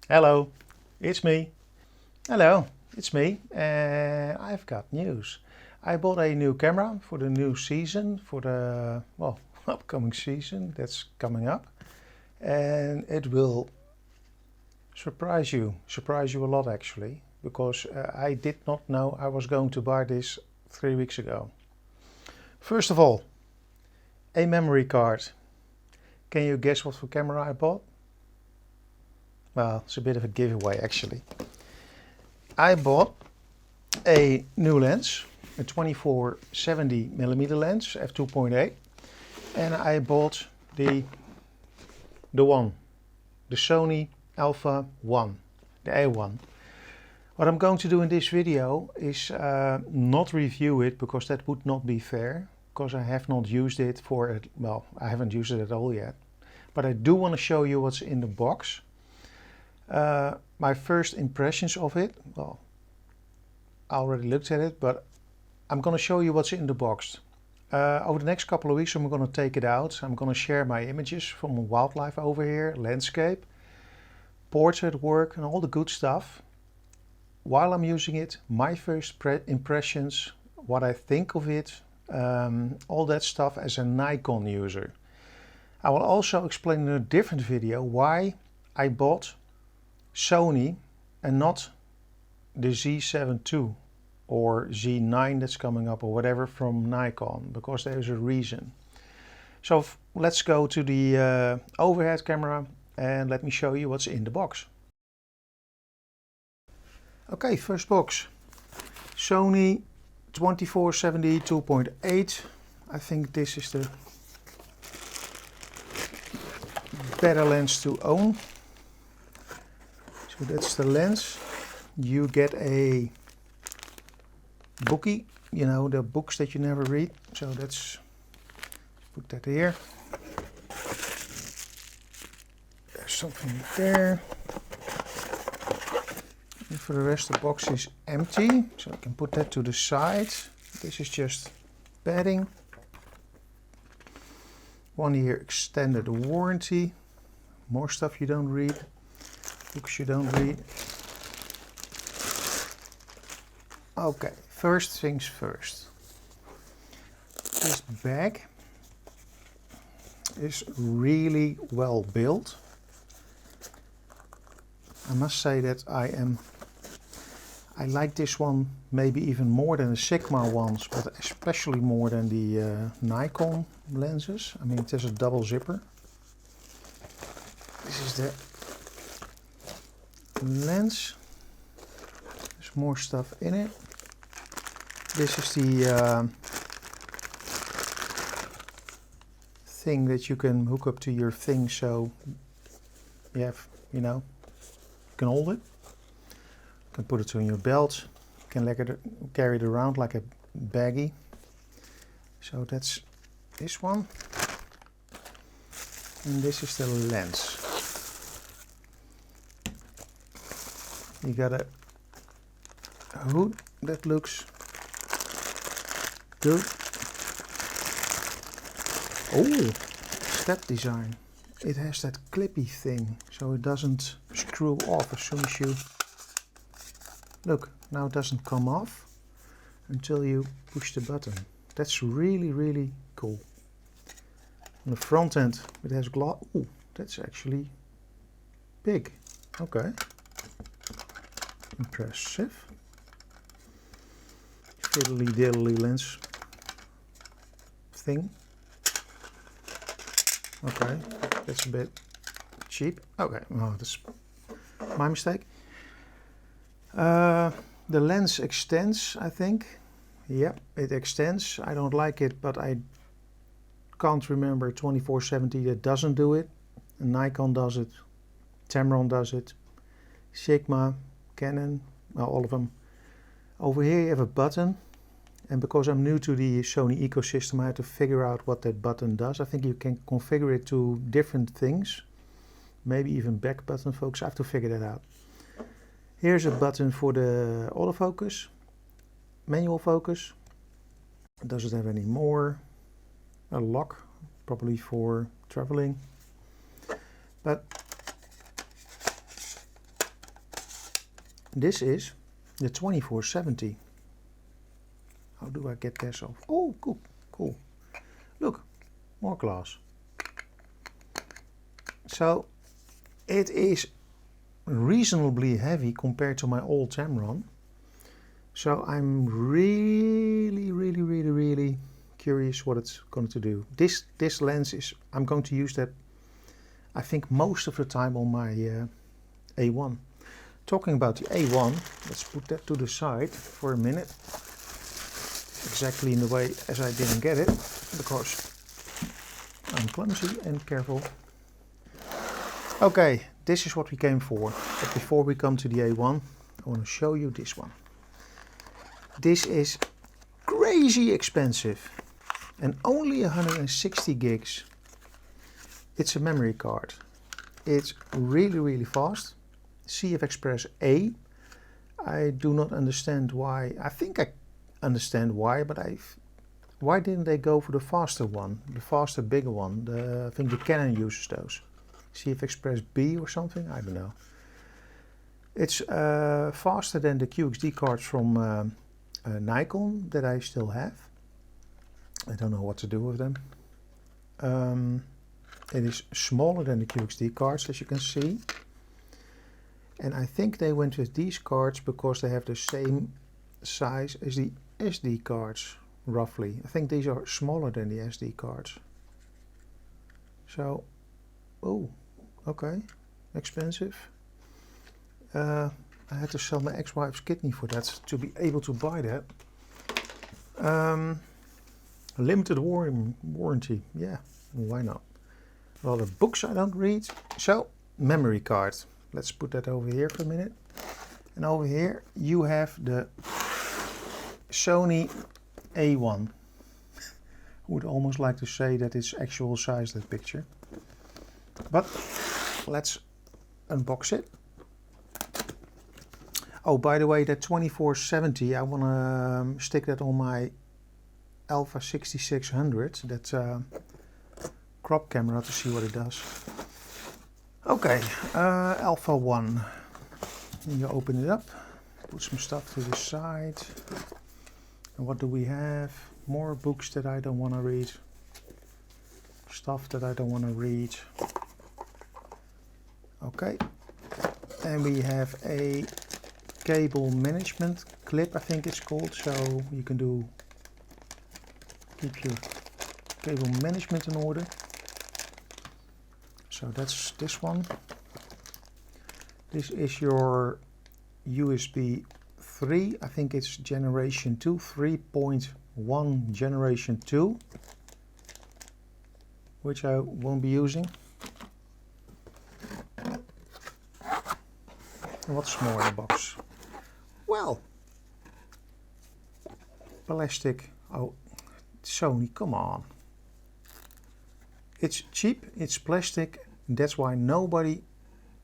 Hello, it's me. Hello, it's me. I've got news. I bought a new camera for the new season, for the, well, upcoming season that's coming up. And it will surprise you a lot actually, because I did not know I was going to buy this 3 weeks ago. First of all, a memory card. Can you guess what for camera I bought? Well, it's a bit of a giveaway actually. I bought a new lens, a 24-70mm lens, f2.8, and I bought the Sony Alpha 1, the A1. What I'm going to do in this video is not review it, because that would not be fair, because I have not used it I haven't used it at all yet. But I do want to show you what's in the box. My first impressions of it, well, I already looked at it, but I'm going to show you what's in the box. Over the next couple of weeks I'm going to take it out. I'm going to share my images from wildlife over here, landscape, portrait work and all the good stuff. While I'm using it, my first impressions, what I think of it, all that stuff as a Nikon user. I will also explain in a different video why I bought Sony and not the Z7 II or Z9 that's coming up or whatever from Nikon, because there's a reason. So let's go to the overhead camera and let me show you what's in the box. Okay, first box. Sony 24-70 2.8. I think this is the better lens to own. So that's the lens. You get a bookie, you know, the books that you never read. So let's put that here. There's something there. And for the rest the box is empty, so I can put that to the side. This is just padding. 1 year extended warranty. More stuff you don't read. Books you don't read. Okay, first things first. This bag is really well built. I must say that I like this one maybe even more than the Sigma ones, but especially more than the Nikon lenses. I mean, it has a double zipper. This is the lens. There's more stuff in it. This is the thing that you can hook up to your thing, so you have, you know, you can hold it. You can put it on your belt. You can carry it around like a baggie. So that's this one. And this is the lens. You got a hood that looks good. Oh, step design. It has that clippy thing, so it doesn't screw off as soon as you... Look, now it doesn't come off until you push the button. That's really, really cool. On the front end it has glass. Oh, that's actually big. Okay. Impressive. Fiddly diddly lens thing. Okay, that's a bit cheap. Okay, oh, that's my mistake. The lens extends, I think. Yep, it extends. I don't like it, but I can't remember 24-70 that doesn't do it. Nikon does it. Tamron does it. Sigma, Canon, well, all of them. Over here you have a button, and because I'm new to the Sony ecosystem, I had to figure out what that button does. I think you can configure it to different things, maybe even back button focus. I have to figure that out. Here's a button for the autofocus, manual focus. Does it have any more? A lock, probably for traveling. But This is the 2470. How do I get this off? Oh, cool, cool. Look, more glass. So it is reasonably heavy compared to my old Tamron. So I'm really curious what it's going to do. This lens is, I'm going to use that, I think, most of the time on my A1. Talking about the A1, let's put that to the side for a minute. Exactly in the way as I didn't get it, because I'm clumsy and careful. Okay, this is what we came for. But before we come to the A1, I want to show you this one. This is crazy expensive and only 160 gigs. It's a memory card. It's really fast. CF Express A. I do not understand why. I think I understand why, but why didn't they go for the faster one, the faster, bigger one? I think the Canon uses those. CF Express B or something? I don't know. It's faster than the QXD cards from Nikon that I still have. I don't know what to do with them. It is smaller than the QXD cards, as you can see. And I think they went with these cards because they have the same size as the SD cards, roughly. I think these are smaller than the SD cards. So, oh, okay, expensive. I had to sell my ex-wife's kidney for that to be able to buy that. Limited warranty, yeah, why not? A lot of books I don't read. So, memory card. Let's put that over here for a minute. And over here you have the Sony A1. I would almost like to say that it's actual size, that picture. But let's unbox it. Oh, by the way, that 2470, I want to stick that on my Alpha 6600, that crop camera, to see what it does. Okay, Alpha 1. And you open it up, put some stuff to the side. And what do we have? More books that I don't want to read. Stuff that I don't want to read. Okay. And we have a cable management clip, I think it's called. So you can keep your cable management in order. So that's this one. This is your USB 3. I think it's generation 2, 3.1 generation 2, which I won't be using. And what's more in the box? Well, plastic. Oh, Sony, come on. It's cheap, it's plastic. That's why nobody,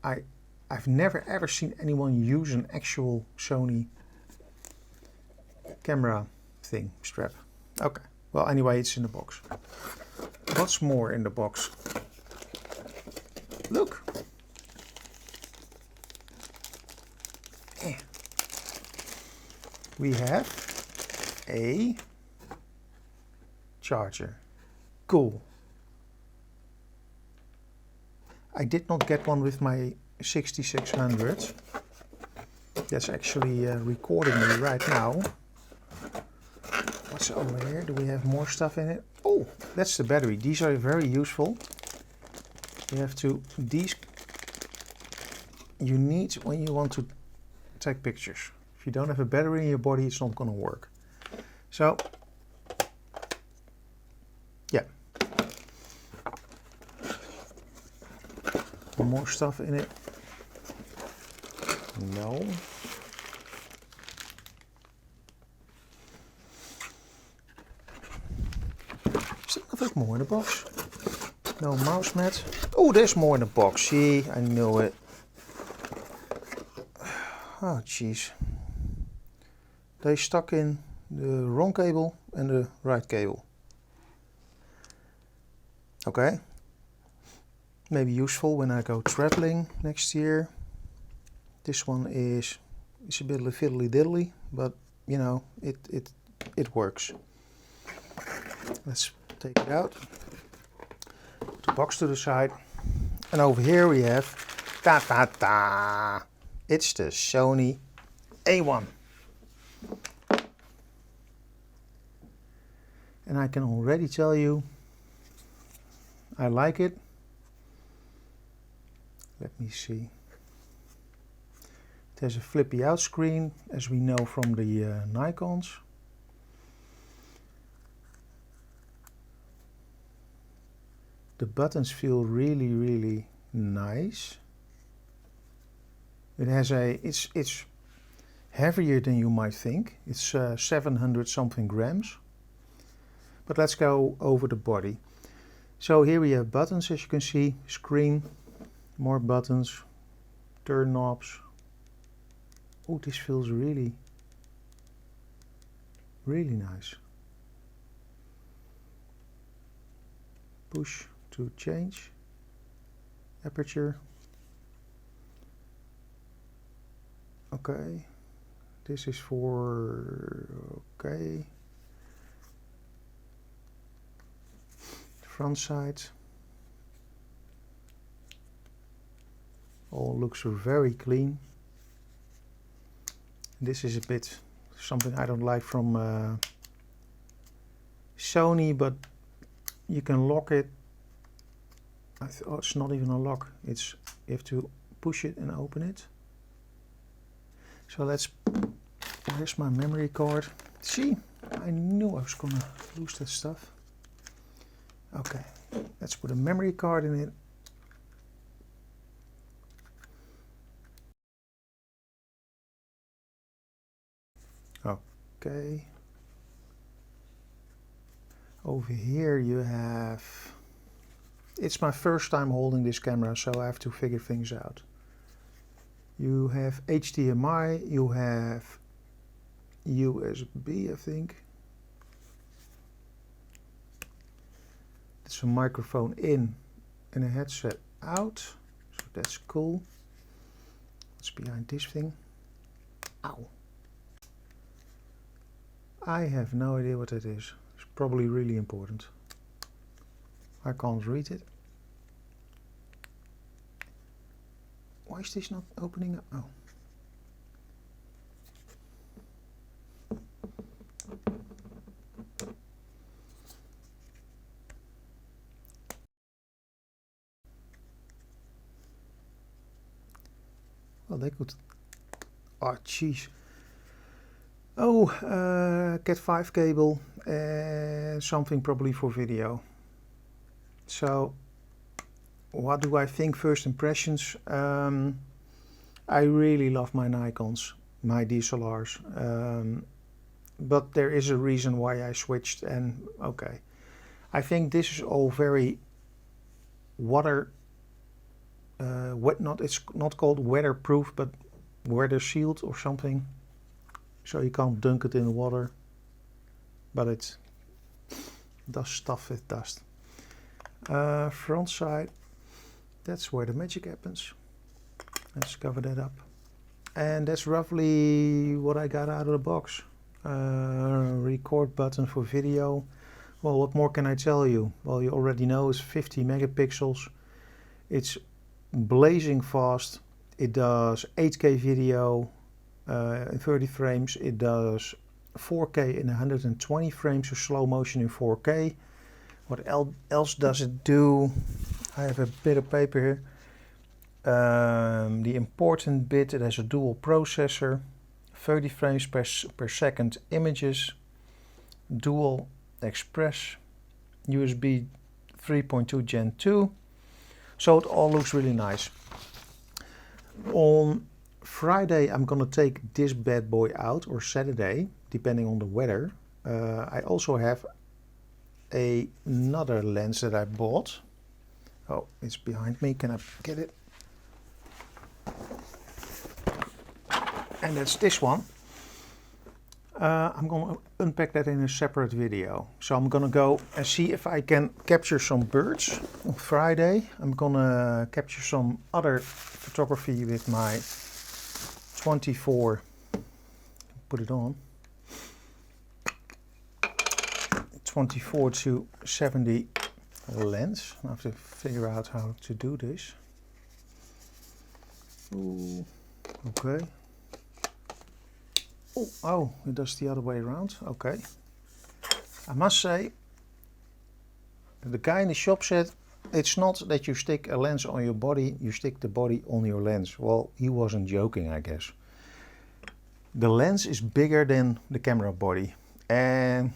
I've never ever seen anyone use an actual Sony camera thing, strap. Okay, well anyway, it's in the box. What's more in the box? Look. We have a charger. Cool. I did not get one with my 6600. That's actually recording me right now. What's over here? Do we have more stuff in it? Oh, that's the battery. These are very useful. You have to, these you need when you want to take pictures. If you don't have a battery in your body, it's not going to work. So, yeah. More stuff in it. No. Is there nothing more in the box? No mouse mat. Oh, there's more in the box. See, I knew it. Oh, jeez. They stuck in the wrong cable and the right cable. Okay. Maybe useful when I go traveling next year. This one is It's a bit fiddly diddly, but you know, it works. Let's take it out. Put the box to the side. And over here we have, ta-ta-ta, it's the Sony A1. And I can already tell you, I like it. Let me see. It has a flippy out screen, as we know from the Nikons. The buttons feel really, really nice. It has it's heavier than you might think. It's 700 something grams. But let's go over the body. So here we have buttons, as you can see, screen, more buttons, turn knobs. Oh, this feels really, really nice. Push to change aperture. Okay, this is for, okay. Front side. All looks very clean. This is a bit something I don't like from Sony, but you can lock it. Oh, it's not even a lock. It's, you have to push it and open it. So where's my memory card? See, I knew I was gonna lose that stuff. Okay, let's put a memory card in it. Okay. Over here you have, it's my first time holding this camera, so I have to figure things out. You have HDMI, you have USB, I think. It's a microphone in and a headset out, so that's cool. What's behind this thing? Ow. I have no idea what that is. It's probably really important. I can't read it. Why is this not opening up? Oh. Well, they could. Oh, jeez. Oh, Cat 5 cable and something probably for video. So, what do I think? First impressions. I really love my Nikons, my DSLRs. But there is a reason why I switched, and okay. I think this is all very water. It's not called weatherproof, but weather sealed or something. So you can't dunk it in the water, but it does stuff with dust. Front side, that's where the magic happens. Let's cover that up. And that's roughly what I got out of the box. Record button for video. Well, what more can I tell you? Well, you already know it's 50 megapixels. It's blazing fast. It does 8K video in 30 frames. It does 4K in 120 frames, so slow motion in 4K. What else does it do? I have a bit of paper here. The important bit, it has a dual processor, 30 frames per second images, dual express, USB 3.2 Gen 2. So it all looks really nice. On Friday I'm gonna take this bad boy out, or Saturday, depending on the weather. I also have another lens that I bought. Oh, it's behind me. Can I get it? And that's this one. I'm gonna unpack that in a separate video. So I'm gonna go and see if I can capture some birds on Friday. I'm gonna capture some other photography with my 24 put it on. 24 to 70 lens. I have to figure out how to do this. Ooh, okay. Oh, it does the other way around. Okay. I must say, the guy in the shop said, it's not that you stick a lens on your body, you stick the body on your lens. Well, he wasn't joking, I guess. The lens is bigger than the camera body. And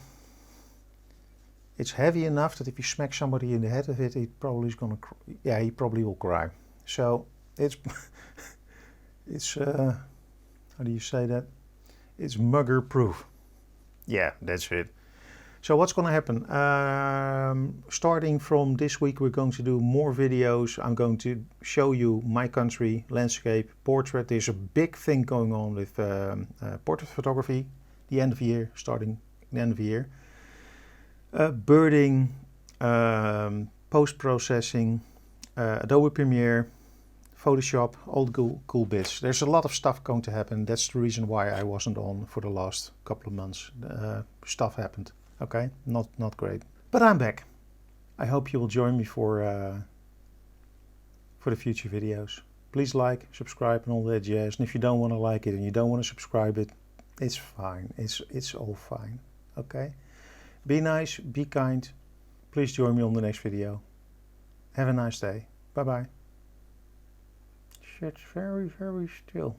it's heavy enough that if you smack somebody in the head with it, he probably is gonna, yeah, he probably will cry. So it's, it's, how do you say that? It's mugger proof. Yeah, that's it. So what's going to happen? Starting from this week, we're going to do more videos. I'm going to show you my country, landscape, portrait. There's a big thing going on with portrait photography, the end of the year, starting the end of the year. Birding, post-processing, Adobe Premiere, Photoshop, all the cool bits. There's a lot of stuff going to happen. That's the reason why I wasn't on for the last couple of months. Stuff happened. Okay, not great. But I'm back. I hope you will join me for the future videos. Please like, subscribe and all that jazz. And if you don't want to like it and you don't want to subscribe it, it's fine. It's all fine. Okay? Be nice, be kind. Please join me on the next video. Have a nice day. Bye bye. Shit's very, very still.